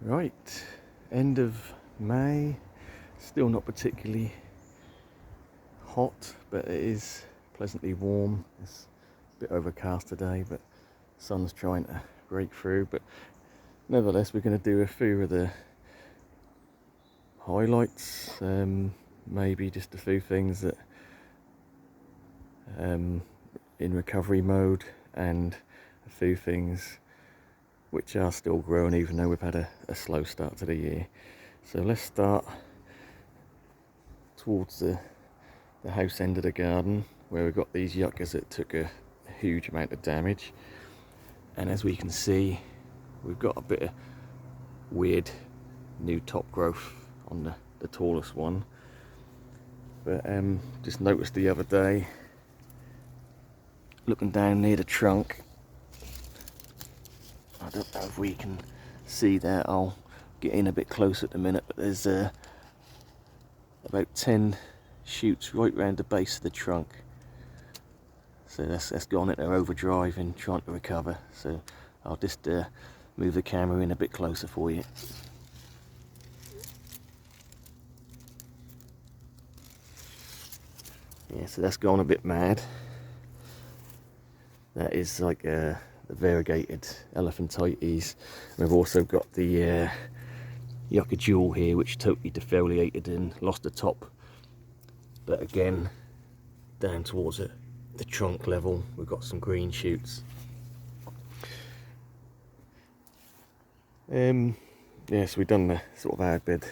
Right, end of May, still not particularly hot, but it is pleasantly warm. It's a bit overcast today, but the sun's trying to break through. But nevertheless, we're going to do a few of the highlights, maybe just a few things that in recovery mode, and a few things which are still growing even though we've had a slow start to the year. So let's start towards the house end of the garden, where we've got these yuccas that took a huge amount of damage. And as we can see, we've got a bit of weird new top growth on the tallest one. But just noticed the other day, looking down near the trunk, I don't know if we can see that, I'll get in a bit closer at the minute, but there's about 10 shoots right round the base of the trunk. So that's gone into overdrive and trying to recover. So I'll just move the camera in a bit closer for you. Yeah, so that's gone a bit mad. That is like the variegated elephantites. We've also got the yucca jewel here, which totally defoliated and lost the top. But again, down towards the trunk level, we've got some green shoots. Yes, we've done the sort of hard bed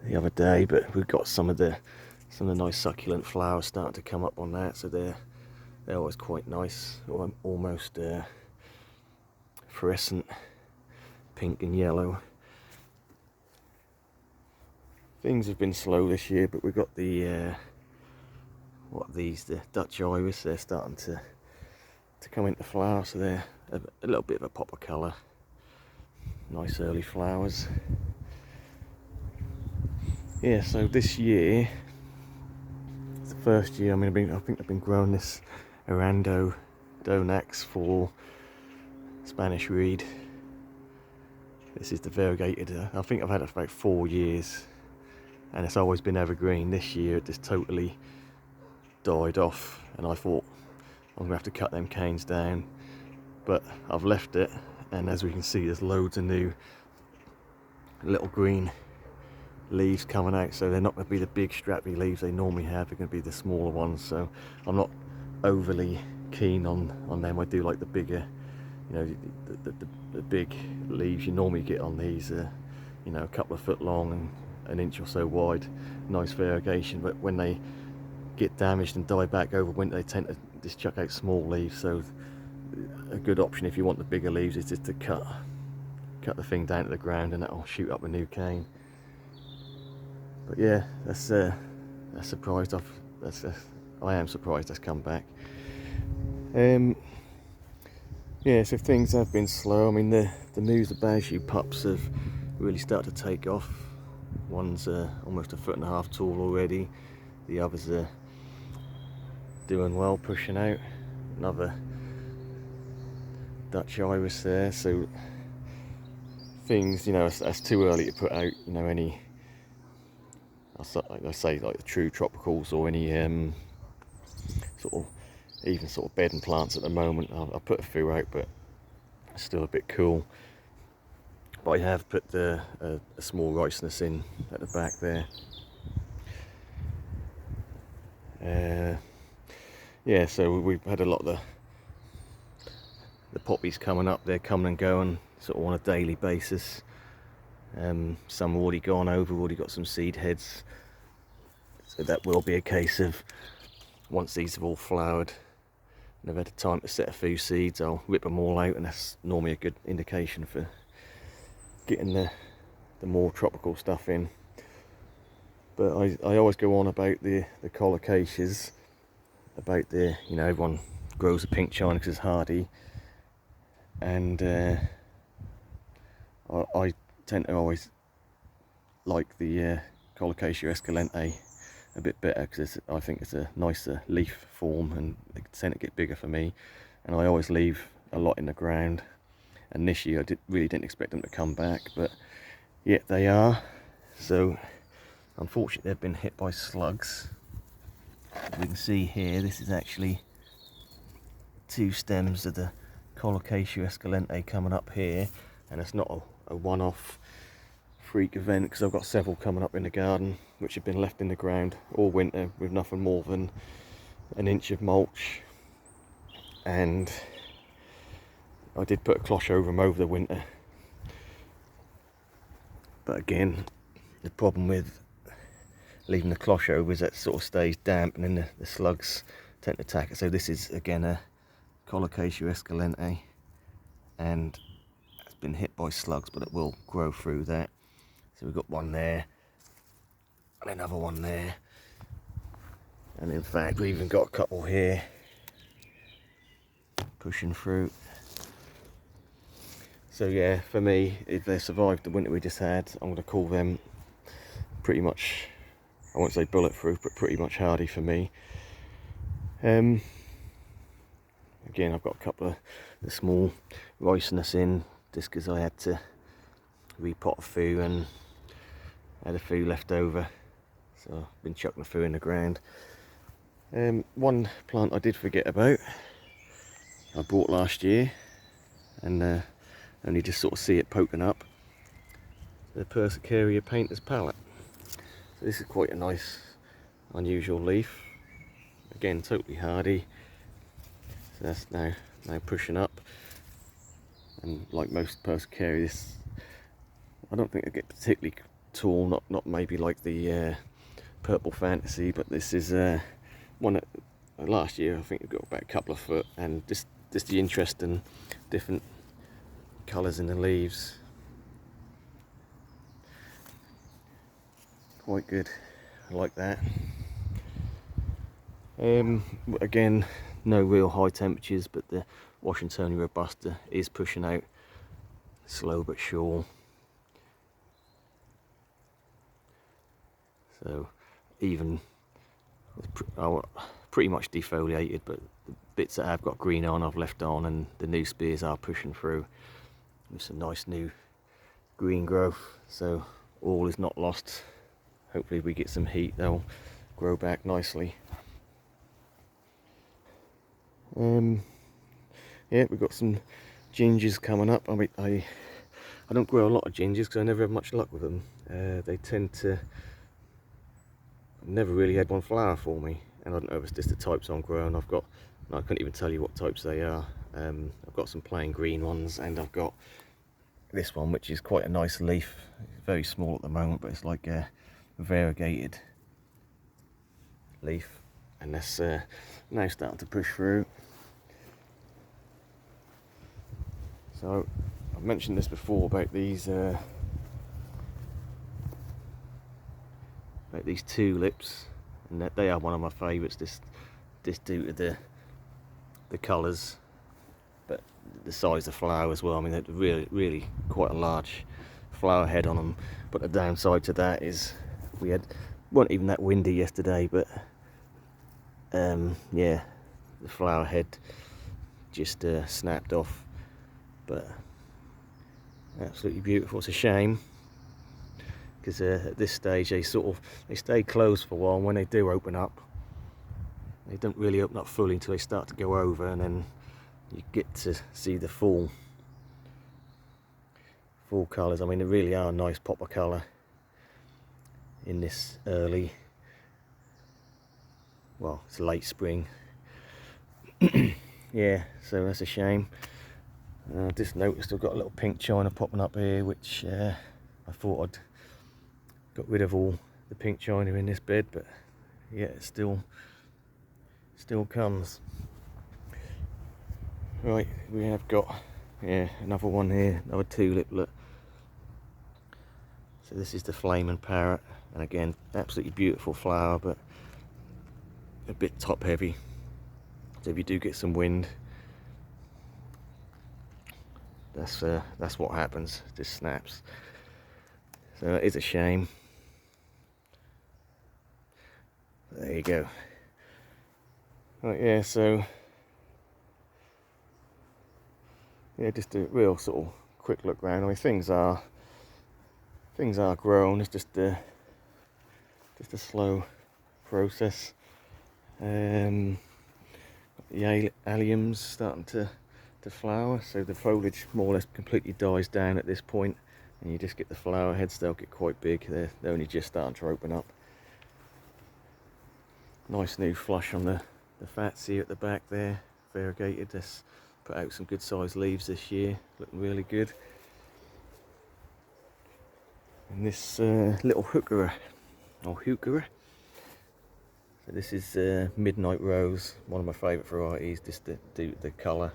the other day, but we've got some of the nice succulent flowers starting to come up on that, so they're always quite nice, almost fluorescent pink and yellow. Things have been slow this year, but we've got the the Dutch iris. They're starting to come into flower, so they're a little bit of a pop of colour. Nice early flowers. Yeah, so this year, it's the first year. I mean, I think I've been growing this irando donax for Spanish reed. This is the variegated. I think I've had it for about 4 years, and it's always been evergreen. This year it just totally died off, and I thought I'm gonna have to cut them canes down, but I've left it, and as we can see, there's loads of new little green leaves coming out. So they're not going to be the big strappy leaves they normally have, they're going to be the smaller ones. So I'm not overly keen on them. I do like the bigger, you know, the big leaves you normally get on these, you know, a couple of foot long and an inch or so wide. Nice variegation, but when they get damaged and die back over winter, they tend to just chuck out small leaves. So a good option if you want the bigger leaves is just to cut the thing down to the ground, and that'll shoot up a new cane. But yeah, that's surprised. I am surprised that's come back. Yeah, so things have been slow. I mean, the news, the Bashu pups have really started to take off. One's almost 1.5 foot tall already. The others are doing well, pushing out. Another Dutch iris there. So things, you know, it's too early to put out, you know, any, like I say, like the true tropicals or any sort of even sort of bed and plants at the moment. I'll put a few out, but it's still a bit cool. But I have put a small ricinus in at the back there. Yeah, so we've had a lot of the poppies coming up. They're coming and going sort of on a daily basis. Some have already gone over, already got some seed heads. So that will be a case of, once these have all flowered and I've had time to set a few seeds, I'll rip them all out, and that's normally a good indication for getting the more tropical stuff in. But I always go on about the colocasias, about the, you know, everyone grows a pink china because it's hardy, and I tend to always like the Colocasia Escalante a bit better, because I think it's a nicer leaf form and they tend to get bigger for me. And I always leave a lot in the ground, and this year I really didn't expect them to come back, but yet they are. So unfortunately they've been hit by slugs. As we can see here, this is actually 2 stems of the Colocasia Escalante coming up here, and it's not a one-off freak event, because I've got several coming up in the garden which have been left in the ground all winter with nothing more than an inch of mulch, and I did put a cloche over them over the winter. But again, the problem with leaving the cloche over is that it sort of stays damp, and then the slugs tend to attack it. So this is again a Colocasia Escalante, and it's been hit by slugs, but it will grow through that. So we've got one there and another one there, and in fact we even got a couple here pushing through. So yeah, for me, if they survived the winter we just had, I'm going to call them pretty much, I won't say bulletproof, but pretty much hardy for me. Again, I've got a couple of the small ricinus in, just because I had to repot a few and had a few left over, so I've been chucking a few in the ground. One plant I did forget about, I bought last year, and only just sort of see it poking up, the Parrot painter's palette. So this is quite a nice, unusual leaf. Again, totally hardy. So that's now pushing up, and like most Parrot, this, I don't think it get particularly tall. Not maybe like the Purple Fantasy, but this is one that last year I think it got about a couple of foot, and just the interest in different colours in the leaves. Quite good, I like that. Again, no real high temperatures, but the Washingtonia robusta is pushing out, slow but sure. So even pretty much defoliated, but the bits that have got green on I've left on, and the new spears are pushing through with some nice new green growth. So all is not lost. Hopefully if we get some heat, they'll grow back nicely. Yeah, we've got some gingers coming up. I mean, I don't grow a lot of gingers because I never have much luck with them. They tend to, I've never really had one flower for me, and I don't know if it's just the types I'm growing. I couldn't even tell you what types they are. I've got some plain green ones, and I've got this one which is quite a nice leaf. It's very small at the moment, but it's like a variegated leaf, and that's now starting to push through. So I've mentioned this before about these tulips, and that they are one of my favourites, just due to the colours, but the size of flower as well. I mean, they're really quite a large flower head on them. But the downside to that is weren't even that windy yesterday, but yeah, the flower head just snapped off. But absolutely beautiful. It's a shame, because at this stage they stay closed for a while, and when they do open up, they don't really open up fully until they start to go over, and then you get to see the full colours. I mean, they really are a nice pop of colour in this early, well, it's late spring. Yeah, so that's a shame. I just noticed I've got a little pink china popping up here, which I thought I'd got rid of all the pink china in this bed, but yeah, it still comes. Right, we have got, yeah, another one here, another tulip. Look, so this is the Flaming Parrot, and again, absolutely beautiful flower, but a bit top heavy. So if you do get some wind, that's what happens. It just snaps. So it is a shame. There you go. Right, yeah, so yeah, just a real sort of quick look round. I mean, things are growing. It's just a slow process. The Allium's starting to flower, so the foliage more or less completely dies down at this point, and you just get the flower heads. They'll get quite big. They're only just starting to open up. Nice new flush on the fats here at the back there, variegated. That's put out some good sized leaves this year, looking really good. And this little hooker, so this is Midnight Rose, one of my favourite varieties, just the colour,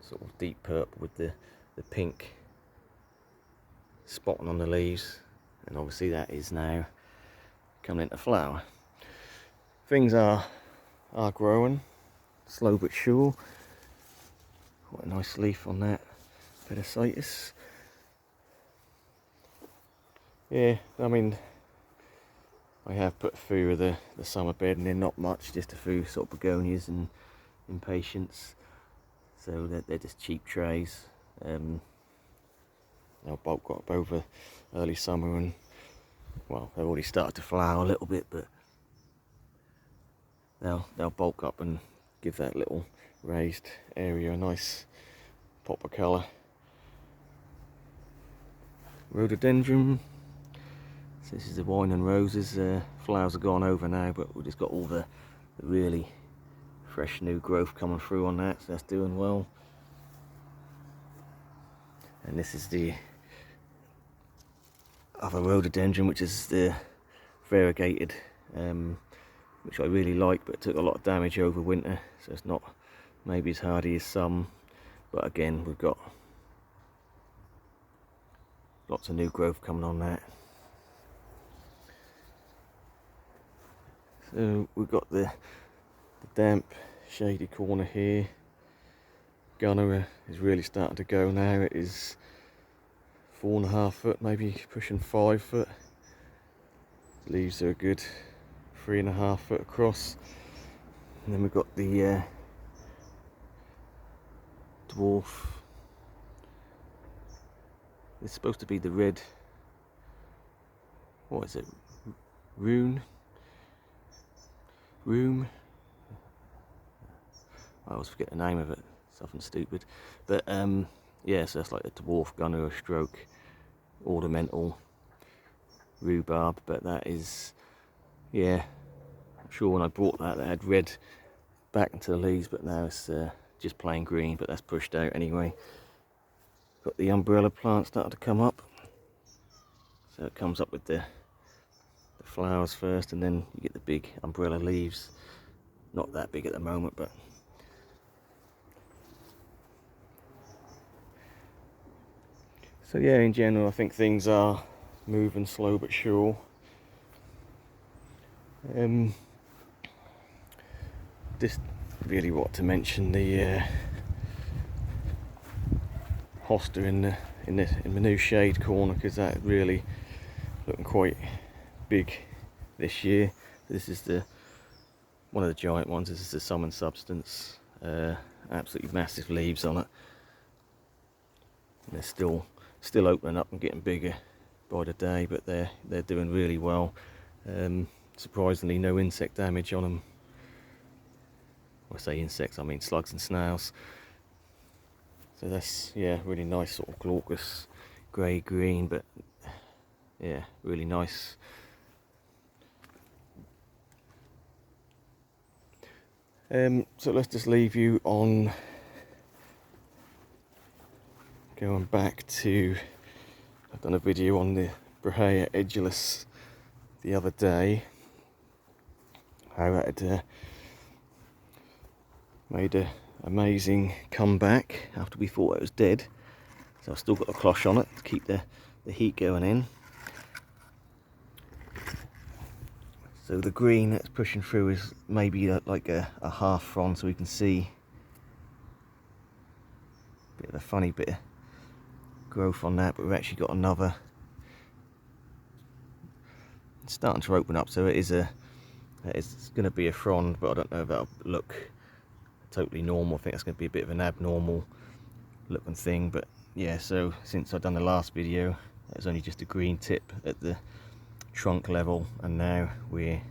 sort of deep purple with the pink spotting on the leaves, and obviously that is now coming into flower. Things are growing, slow but sure. Quite a nice leaf on that pedicitis. Yeah, I mean, I have put a few of the summer bedding in, not much, just a few sort of begonias and impatiens. So they're just cheap trays. They'll bulk up over early summer, and well, they've already started to flower a little bit, but they'll bulk up and give that little raised area a nice pop of colour. Rhododendron. So this is the wine and roses. Flowers are gone over now, but we've just got all the really fresh new growth coming through on that, so that's doing well. And this is the other rhododendron, which is the variegated, which I really like, but it took a lot of damage over winter, so it's not maybe as hardy as some. But again, we've got lots of new growth coming on that. So we've got the damp shady corner here. Gunner is really starting to go now. It is 4.5 foot, maybe pushing 5 foot. Leaves are a good 3.5 foot across. And then we've got the dwarf. It's supposed to be the red, what is it, room. I always forget the name of it, something stupid. But yeah, so that's like a dwarf gunner or stroke ornamental rhubarb. But that is, yeah, I'm sure when I bought that it had red back into the leaves, but now it's just plain green, but that's pushed out anyway. Got the umbrella plant starting to come up, so it comes up with the flowers first, and then you get the big umbrella leaves. Not that big at the moment, but so yeah, in general I think things are moving slow but sure. Just really want to mention the Hosta in the new shade corner, because that really looking quite big this year. This is one of the giant ones. This is the Summon Substance. Absolutely massive leaves on it. And they're still opening up and getting bigger by the day, but they're doing really well. Surprisingly, no insect damage on them. When I say insects, I mean slugs and snails. So that's, yeah, really nice sort of glaucous grey green, but yeah, really nice. So let's just leave you on going back to, I've done a video on the Brahea edulis the other day, how that had made an amazing comeback after we thought it was dead. So I've still got a cloche on it to keep the heat going in. So the green that's pushing through is maybe like a half frond, so we can see a bit of a funny bit of growth on that, but we've actually got another. It's starting to open up, so it's going to be a frond, but I don't know if that'll look totally normal. I think that's going to be a bit of an abnormal looking thing. But yeah, so since I've done the last video, there's only just a green tip at the trunk level, and now we're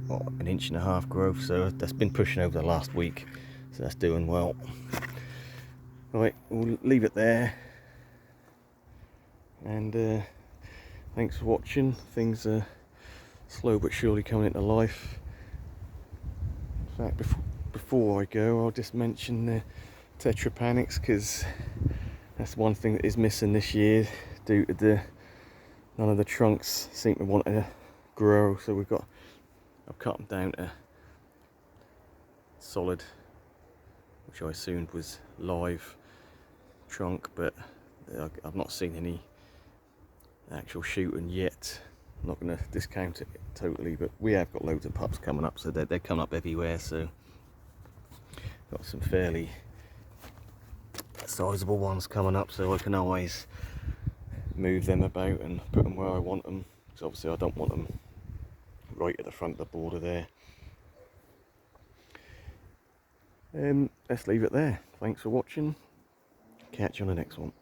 an 1.5 inch growth, so that's been pushing over the last week, so that's doing well. Right, we'll leave it there, and thanks for watching. Things are slow but surely coming into life. In fact, before I go, I'll just mention the tetrapanics, because that's one thing that is missing this year due to none of the trunks seem to want to grow. So I've cut them down to solid, which I assumed was live trunk, but I've not seen any actual shooting yet. I'm not going to discount it totally, but we have got loads of pups coming up, so they're coming up everywhere. So got some fairly sizable ones coming up, so I can always move them about and put them where I want them, because obviously I don't want them right at the front of the border there. Let's leave it there. Thanks for watching. Catch you on the next one.